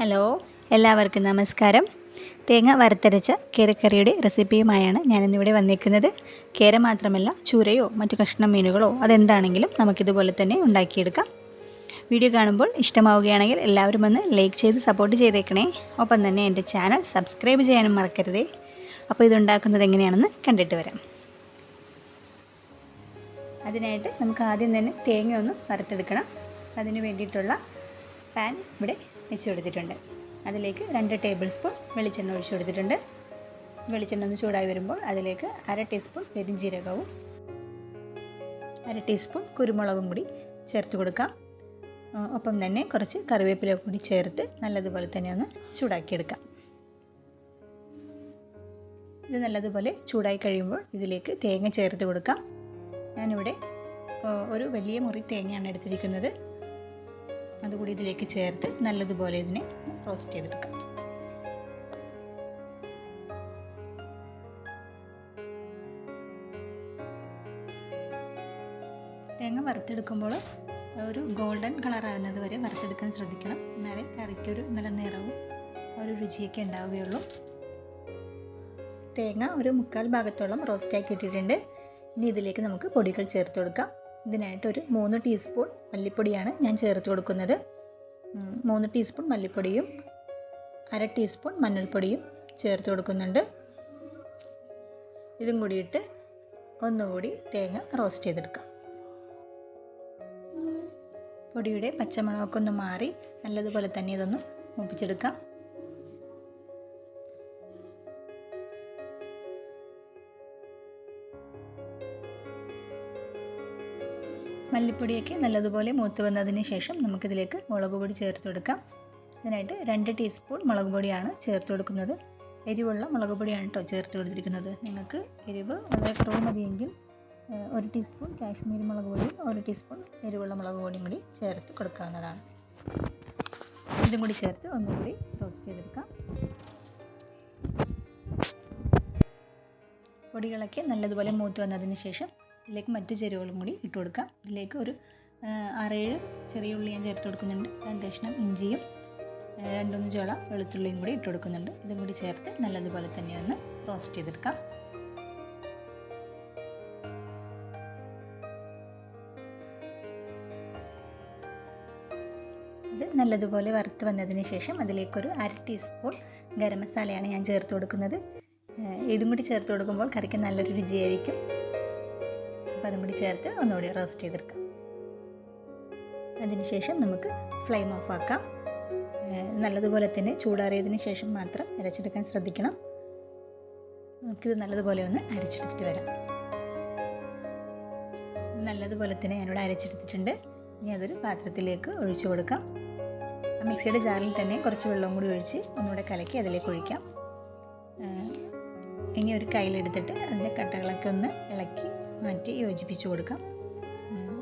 Hello, എല്ലാവർക്കും നമസ്കാരം. തേങ്ങ വറുത്തരച്ച കേരക്കറിയുടെ റെസിപ്പിയുമായാണ് ഞാനിന്നിവിടെ വന്നിരിക്കുന്നത്. കേര മാത്രമല്ല, ചൂരയോ മറ്റു കഷ്ണം മീനുകളോ അതെന്താണെങ്കിലും നമുക്കിതുപോലെ തന്നെ ഉണ്ടാക്കിയെടുക്കാം. വീഡിയോ കാണുമ്പോൾ ഇഷ്ടമാവുകയാണെങ്കിൽ എല്ലാവരും ഒന്ന് ലൈക്ക് ചെയ്ത് സപ്പോർട്ട് ചെയ്തേക്കണേ. ഒപ്പം തന്നെ എൻ്റെ ചാനൽ സബ്സ്ക്രൈബ് ചെയ്യാനും മറക്കരുതേ. അപ്പോൾ ഇതുണ്ടാക്കുന്നത് എങ്ങനെയാണെന്ന് കണ്ടിട്ട് വരാം. അതിനായിട്ട് നമുക്ക് ആദ്യം തന്നെ തേങ്ങ ഒന്ന് വറുത്തെടുക്കണം. അതിന് വേണ്ടിയിട്ടുള്ള പാൻ ഇവിടെ വെച്ച് കൊടുത്തിട്ടുണ്ട്. അതിലേക്ക് 2 ടേബിൾ സ്പൂൺ വെളിച്ചെണ്ണ ഒഴിച്ചു കൊടുത്തിട്ടുണ്ട്. വെളിച്ചെണ്ണ ഒന്ന് ചൂടായി വരുമ്പോൾ അതിലേക്ക് 1/2 ടീസ്പൂൺ പെരിഞ്ജീരകവും 1/2 ടീസ്പൂൺ കുരുമുളകും കൂടി ചേർത്ത് കൊടുക്കാം. ഒപ്പം തന്നെ കുറച്ച് കറിവേപ്പില കൂടി ചേർത്ത് നല്ലതുപോലെ തന്നെ ഒന്ന് ചൂടാക്കിയെടുക്കാം. ഇത് നല്ലതുപോലെ ചൂടായി കഴിയുമ്പോൾ ഇതിലേക്ക് തേങ്ങ ചേർത്ത് കൊടുക്കാം. ഞാനിവിടെ ഒരു വലിയ മുറി തേങ്ങയാണ് എടുത്തിരിക്കുന്നത്. അതുകൂടി ഇതിലേക്ക് ചേർത്ത് നല്ലതുപോലെ ഇതിനെ റോസ്റ്റ് ചെയ്തെടുക്കാം. തേങ്ങ വറുത്തെടുക്കുമ്പോൾ ഒരു ഗോൾഡൻ കളറാകുന്നത് വരെ വറുത്തെടുക്കാൻ ശ്രദ്ധിക്കണം. എന്നാലേ കറിക്കൊരു നല്ല നിറവും ഒരു രുചിയൊക്കെ ഉണ്ടാവുകയുള്ളൂ. തേങ്ങ ഒരു 1/4 ഭാഗത്തോളം റോസ്റ്റാക്കി ഇട്ടിട്ടുണ്ട്. ഇനി ഇതിലേക്ക് നമുക്ക് പൊടികൾ ചേർത്ത് കൊടുക്കാം. ഇതിനായിട്ടൊരു 3 ടീസ്പൂൺ മല്ലിപ്പൊടിയാണ് ഞാൻ ചേർത്ത് കൊടുക്കുന്നത്. 3 ടീസ്പൂൺ മല്ലിപ്പൊടിയും 1/2 ടീസ്പൂൺ മഞ്ഞൾപ്പൊടിയും ചേർത്ത് കൊടുക്കുന്നുണ്ട്. ഇതും കൂടിയിട്ട് ഒന്നുകൂടി തേങ്ങ റോസ്റ്റ് ചെയ്തെടുക്കാം. പൊടിയുടെ പച്ചമണമൊക്കെ ഒന്ന് മാറി നല്ലതുപോലെ തന്നെ ഇതൊന്ന് മൂപ്പിച്ചെടുക്കാം. മല്ലിപ്പൊടിയൊക്കെ നല്ലതുപോലെ മൂത്ത് വന്നതിന് ശേഷം നമുക്കിതിലേക്ക് മുളക് പൊടി ചേർത്ത് കൊടുക്കാം. ഇതിനായിട്ട് 2 ടീസ്പൂൺ മുളക് പൊടിയാണ് ചേർത്ത് കൊടുക്കുന്നത്. എരിവുള്ള മുളക് പൊടിയാണ് കേട്ടോ ചേർത്ത് കൊടുത്തിരിക്കുന്നത്. നിങ്ങൾക്ക് എരിവ് വളരെ കുറവ് മതിയെങ്കിൽ 1 ടീസ്പൂൺ കാശ്മീരി മുളക് പൊടിയും 1 ടീസ്പൂൺ എരിവുള്ള മുളക് പൊടിയും കൂടി ചേർത്ത് കൊടുക്കാവുന്നതാണ്. ഇതും കൂടി ചേർത്ത് ഒന്നുകൂടി റോസ്റ്റ് ചെയ്തെടുക്കാം. പൊടികളൊക്കെ നല്ലതുപോലെ മൂത്ത് വന്നതിന് ശേഷം ഇതിലേക്ക് മറ്റു ചേരുവകളും കൂടി ഇട്ട് കൊടുക്കാം. ഇതിലേക്ക് ഒരു 6-7 ചെറിയ ഉള്ളി ഞാൻ ചേർത്ത് കൊടുക്കുന്നുണ്ട്. 2 കഷ്ണം ഇഞ്ചിയും 2-3 ചോള വെളുത്തുള്ളിയും കൂടി ഇട്ട് കൊടുക്കുന്നുണ്ട്. ഇതും കൂടി ചേർത്ത് നല്ലതുപോലെ തന്നെ ഒന്ന് റോസ്റ്റ് ചെയ്തെടുക്കാം. ഇത് നല്ലതുപോലെ വറുത്ത് വന്നതിന് ശേഷം അതിലേക്കൊരു 1/2 ടീസ്പൂൺ ഗരം മസാലയാണ് ഞാൻ ചേർത്ത് കൊടുക്കുന്നത്. ഇതും കൂടി ചേർത്ത് കൊടുക്കുമ്പോൾ കറിക്ക് നല്ലൊരു രുചിയായിരിക്കും. അപ്പോൾ അതും കൂടി ചേർത്ത് ഒന്നുകൂടി റോസ്റ്റ് ചെയ്തെടുക്കാം. അതിനുശേഷം നമുക്ക് ഫ്ലെയിം ഓഫ് ആക്കാം. നല്ലതുപോലെ തന്നെ ചൂടാറിയതിന് ശേഷം മാത്രം അരച്ചെടുക്കാൻ ശ്രദ്ധിക്കണം. നമുക്കിത് നല്ലതുപോലെ ഒന്ന് അരച്ചെടുത്തിട്ട് വരാം. നല്ലതുപോലെ തന്നെ ഞാനിവിടെ അരച്ചെടുത്തിട്ടുണ്ട്. ഇനി അതൊരു പാത്രത്തിലേക്ക് ഒഴിച്ചു കൊടുക്കാം. മിക്സിയുടെ ജാറിൽ തന്നെ കുറച്ച് വെള്ളം കൂടി ഒഴിച്ച് ഒന്നുകൂടെ കലക്കി അതിലേക്ക് ഒഴിക്കാം. ഇനി ഒരു കയ്യിലെടുത്തിട്ട് അതിൻ്റെ കട്ടകളൊക്കെ ഒന്ന് ഇളക്കി മാറ്റി യോജിപ്പിച്ച് കൊടുക്കാം.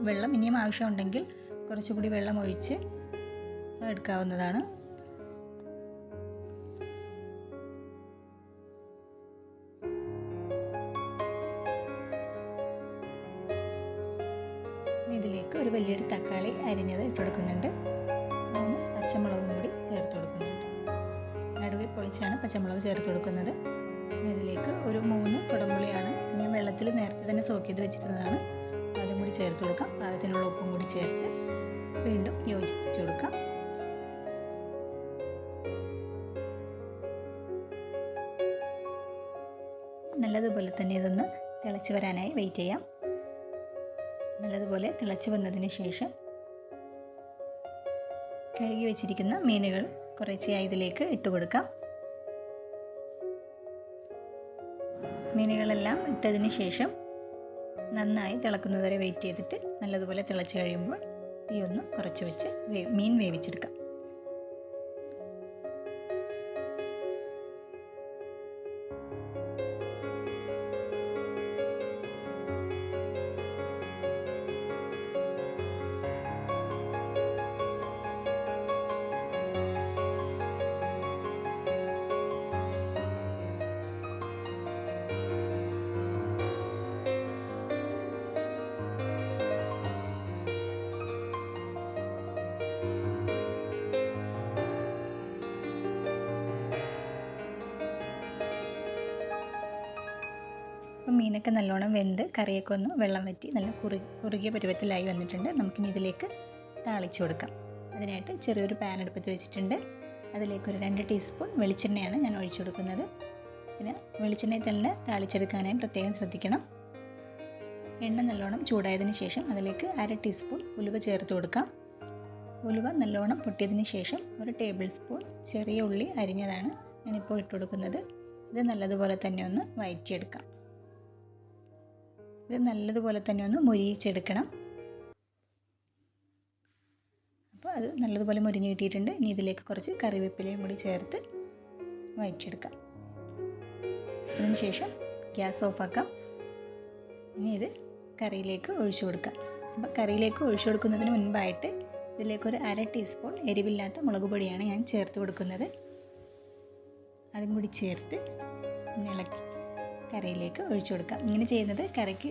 വെള്ളം ഇനിയും ആവശ്യമുണ്ടെങ്കിൽ കുറച്ചുകൂടി വെള്ളം ഒഴിച്ച് എടുക്കാവുന്നതാണ്. ഇതിലേക്ക് ഒരു വലിയൊരു തക്കാളി അരിഞ്ഞത് ഇട്ട് കൊടുക്കുന്നുണ്ട്. 3 പച്ചമുളകും കൂടി ചേർത്ത് കൊടുക്കുന്നുണ്ട്. നടുവിൽ പൊളിച്ചാണ് പച്ചമുളക് ചേർത്ത് കൊടുക്കുന്നത്. ഇതിലേക്ക് ഒരു 3 കുടംപുളിയാണ് ഞാൻ വെള്ളത്തിൽ നേരത്തെ തന്നെ സോക്ക് ചെയ്ത് വെച്ചിരുന്നതാണ്. അതും കൂടി ചേർത്ത് കൊടുക്കാം. പാകത്തിനുള്ള ഉപ്പും കൂടി ചേർത്ത് വീണ്ടും യോജിപ്പിച്ച് കൊടുക്കാം. നല്ലതുപോലെ തന്നെ ഇതൊന്ന് തിളച്ച് വരാനായി വെയിറ്റ് ചെയ്യാം. നല്ലതുപോലെ തിളച്ച് വന്നതിന് ശേഷം കഴുകി വെച്ചിരിക്കുന്ന മീനുകൾ കുറേശ്ശെയായി ഇതിലേക്ക് ഇട്ട് കൊടുക്കാം. മീനുകളെല്ലാം ഇട്ടതിന് ശേഷം നന്നായി തിളക്കുന്നതുവരെ വെയിറ്റ് ചെയ്തിട്ട് നല്ലതുപോലെ തിളച്ച് കഴിയുമ്പോൾ തീ ഒന്ന് കുറച്ച് വെച്ച് മീൻ വേവിച്ചെടുക്കാം. മീനൊക്കെ നല്ലോണം വെന്ത് കറിയൊക്കെ ഒന്ന് വെള്ളം വറ്റി നല്ല കുറുകിയ പരുവത്തിലായി വന്നിട്ടുണ്ട്. നമുക്കിനി ഇതിലേക്ക് താളിച്ചു കൊടുക്കാം. അതിനായിട്ട് ചെറിയൊരു പാൻ അടുപ്പത്ത് വെച്ചിട്ടുണ്ട്. അതിലേക്ക് ഒരു 2 ടീസ്പൂൺ വെളിച്ചെണ്ണയാണ് ഞാൻ ഒഴിച്ചു കൊടുക്കുന്നത്. പിന്നെ വെളിച്ചെണ്ണയിൽ തന്നെ താളിച്ചെടുക്കാനായി പ്രത്യേകം ശ്രദ്ധിക്കണം. എണ്ണ നല്ലോണം ചൂടായതിന് ശേഷം അതിലേക്ക് 1/2 ടീസ്പൂൺ ഉലുവ ചേർത്ത് കൊടുക്കാം. ഉലുവ നല്ലോണം പൊട്ടിയതിന് ശേഷം 1 ടേബിൾ സ്പൂൺ ചെറിയ ഉള്ളി അരിഞ്ഞതാണ് ഞാനിപ്പോൾ ഇട്ട് കൊടുക്കുന്നത്. ഇത് നല്ലതുപോലെ തന്നെ ഒന്ന് വഴറ്റിയെടുക്കാം. ഇത് നല്ലതുപോലെ തന്നെ ഒന്ന് മൊരിയിച്ചെടുക്കണം. അപ്പോൾ അത് നല്ലതുപോലെ മൊരിഞ്ഞ് കിട്ടിയിട്ടുണ്ട്. ഇനി ഇതിലേക്ക് കുറച്ച് കറിവേപ്പിലയും കൂടി ചേർത്ത് വഴറ്റിയെടുക്കാം. അതിനുശേഷം ഗ്യാസ് ഓഫാക്കാം. ഇനി ഇത് കറിയിലേക്ക് ഒഴിച്ചു കൊടുക്കാം. അപ്പോൾ കറിയിലേക്ക് ഒഴിച്ചു കൊടുക്കുന്നതിന് മുൻപായിട്ട് ഇതിലേക്കൊരു 1/2 ടീസ്പൂൺ എരിവില്ലാത്ത മുളക് പൊടിയാണ് ഞാൻ ചേർത്ത് കൊടുക്കുന്നത്. അതും കൂടി ചേർത്ത് ഇളക്കി കറിയിലേക്ക് ഒഴിച്ചു കൊടുക്കാം. ഇങ്ങനെ ചെയ്യുന്നത് കറിക്ക്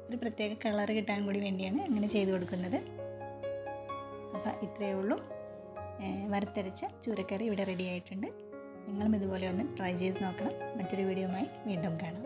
ഒരു പ്രത്യേക കളർ കിട്ടാൻ കൂടി വേണ്ടിയാണ് അങ്ങനെ ചെയ്ത് കൊടുക്കുന്നത്. അപ്പോൾ ഇത്രയേ ഉള്ളൂ. വറുത്തരച്ച ചൂരക്കറി ഇവിടെ റെഡി ആയിട്ടുണ്ട്. നിങ്ങളും ഇതുപോലെ ഒന്ന് ട്രൈ ചെയ്ത് നോക്കണം. മറ്റൊരു വീഡിയോയുമായി വീണ്ടും കാണാം.